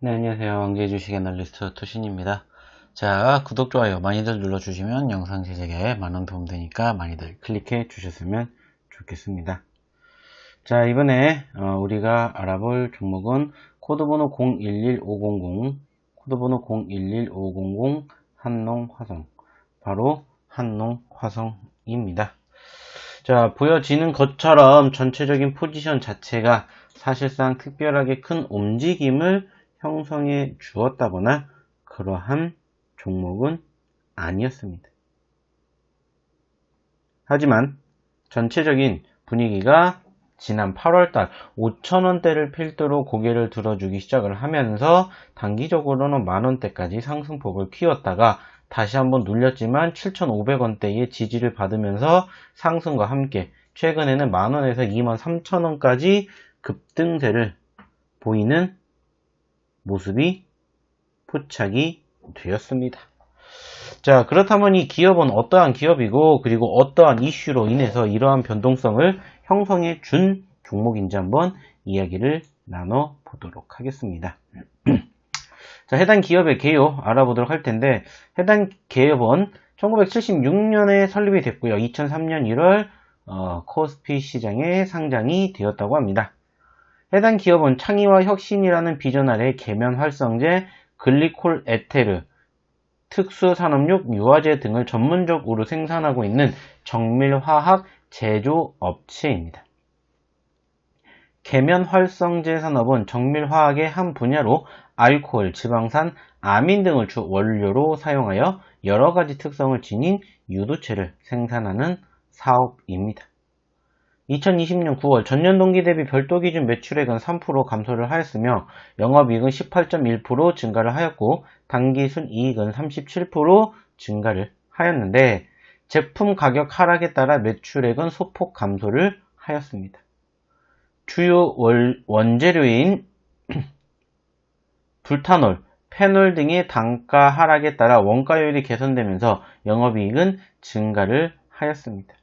네, 안녕하세요. 왕좌의 주식 애널리스트 투신입니다. 자, 구독, 좋아요 많이들 눌러주시면 영상 제작에 많은 도움 되니까 많이들 클릭해 주셨으면 좋겠습니다. 자, 이번에 우리가 알아볼 종목은 코드번호 011500, 코드번호 011500 한농화성, 바로 한농화성입니다. 자, 보여지는 것처럼 전체적인 포지션 자체가 사실상 특별하게 큰 움직임을 형성해 주었다거나 그러한 종목은 아니었습니다. 하지만 전체적인 분위기가 지난 8월달 5,000원대를 필두로 고개를 들어주기 시작을 하면서 단기적으로는 만원대까지 상승폭을 키웠다가 다시 한번 눌렸지만 7,500원대의 지지를 받으면서 상승과 함께 최근에는 만원에서 23,000원까지 급등세를 보이는 모습이 포착이 되었습니다. 자, 그렇다면 이 기업은 어떠한 기업이고 그리고 어떠한 이슈로 인해서 이러한 변동성을 형성해 준 종목인지 한번 이야기를 나눠 보도록 하겠습니다. 자, 해당 기업의 개요 알아보도록 할 텐데, 해당 기업은 1976년에 설립이 됐고요. 2003년 1월 코스피 시장에 상장이 되었다고 합니다. 해당 기업은 창의와 혁신이라는 비전 아래 계면 활성제, 글리콜 에테르, 특수산업용 유화제 등을 전문적으로 생산하고 있는 정밀화학 제조업체입니다. 계면 활성제 산업은 정밀화학의 한 분야로 알코올, 지방산, 아민 등을 주 원료로 사용하여 여러가지 특성을 지닌 유도체를 생산하는 사업입니다. 2020년 9월 전년 동기 대비 별도 기준 매출액은 3% 감소를 하였으며 영업이익은 18.1% 증가를 하였고 당기 순이익은 37% 증가를 하였는데 제품 가격 하락에 따라 매출액은 소폭 감소를 하였습니다. 주요 원재료인 불탄올, 페놀 등의 단가 하락에 따라 원가율이 개선되면서 영업이익은 증가를 하였습니다.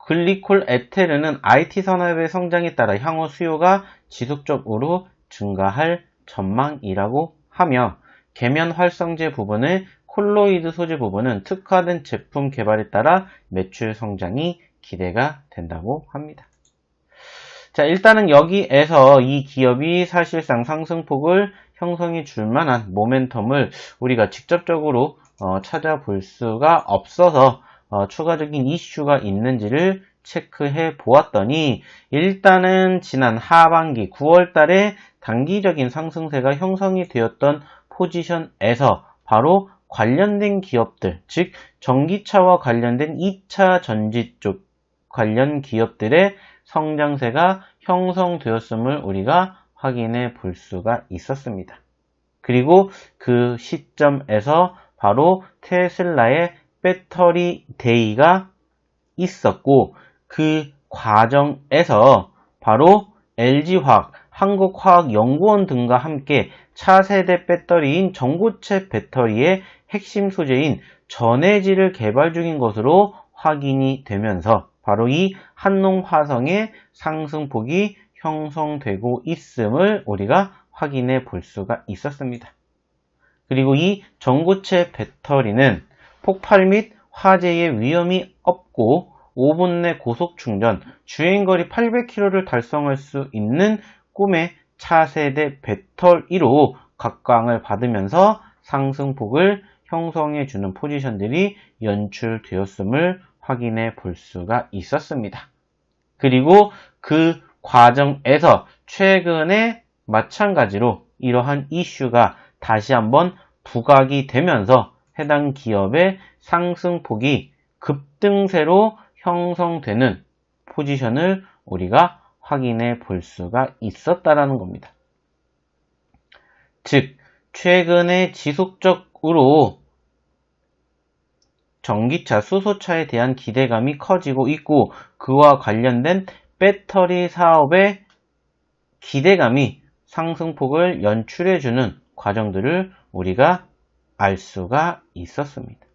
글리콜 에테르는 IT 산업의 성장에 따라 향후 수요가 지속적으로 증가할 전망이라고 하며 계면 활성제 부분의 콜로이드 소재 부분은 특화된 제품 개발에 따라 매출 성장이 기대가 된다고 합니다. 자, 일단은 여기에서 이 기업이 사실상 상승폭을 형성해 줄 만한 모멘텀을 우리가 직접적으로 찾아볼 수가 없어서 추가적인 이슈가 있는지를 체크해 보았더니 일단은 지난 하반기 9월 달에 단기적인 상승세가 형성이 되었던 포지션에서 바로 관련된 기업들, 즉 전기차와 관련된 2차 전지 쪽 관련 기업들의 성장세가 형성되었음을 우리가 확인해 볼 수가 있었습니다. 그리고 그 시점에서 바로 테슬라의 배터리 데이가 있었고 그 과정에서 바로 LG화학, 한국화학연구원 등과 함께 차세대 배터리인 전고체 배터리의 핵심 소재인 전해질을 개발 중인 것으로 확인이 되면서 바로 이 한농화성의 상승폭이 형성되고 있음을 우리가 확인해 볼 수가 있었습니다. 그리고 이 전고체 배터리는 폭발 및 화재의 위험이 없고 5분 내 고속 충전, 주행거리 800km를 달성할 수 있는 꿈의 차세대 배터리로 각광을 받으면서 상승폭을 형성해주는 포지션들이 연출되었음을 확인해 볼 수가 있었습니다. 그리고 그 과정에서 최근에 마찬가지로 이러한 이슈가 다시 한번 부각이 되면서 해당 기업의 상승폭이 급등세로 형성되는 포지션을 우리가 확인해 볼 수가 있었다라는 겁니다. 즉, 최근에 지속적으로 전기차, 수소차에 대한 기대감이 커지고 있고 그와 관련된 배터리 사업의 기대감이 상승폭을 연출해주는 과정들을 우리가 알 수가 있었습니다.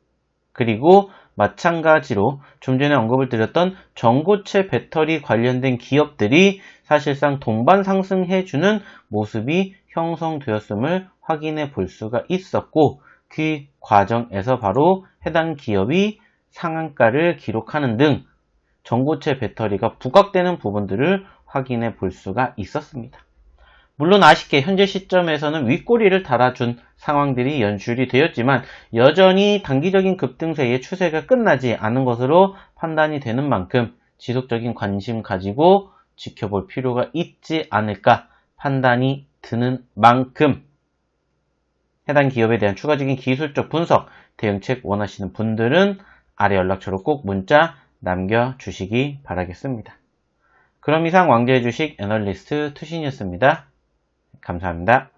그리고 마찬가지로 좀 전에 언급을 드렸던 전고체 배터리 관련된 기업들이 사실상 동반 상승해주는 모습이 형성되었음을 확인해 볼 수가 있었고, 그 과정에서 바로 해당 기업이 상한가를 기록하는 등 전고체 배터리가 부각되는 부분들을 확인해 볼 수가 있었습니다. 물론 아쉽게 현재 시점에서는 윗꼬리를 달아준 상황들이 연출이 되었지만 여전히 단기적인 급등세의 추세가 끝나지 않은 것으로 판단이 되는 만큼 지속적인 관심 가지고 지켜볼 필요가 있지 않을까 판단이 드는 만큼 해당 기업에 대한 추가적인 기술적 분석, 대응책 원하시는 분들은 아래 연락처로 꼭 문자 남겨주시기 바라겠습니다. 그럼 이상 왕제의 주식 애널리스트 투신이었습니다. 감사합니다.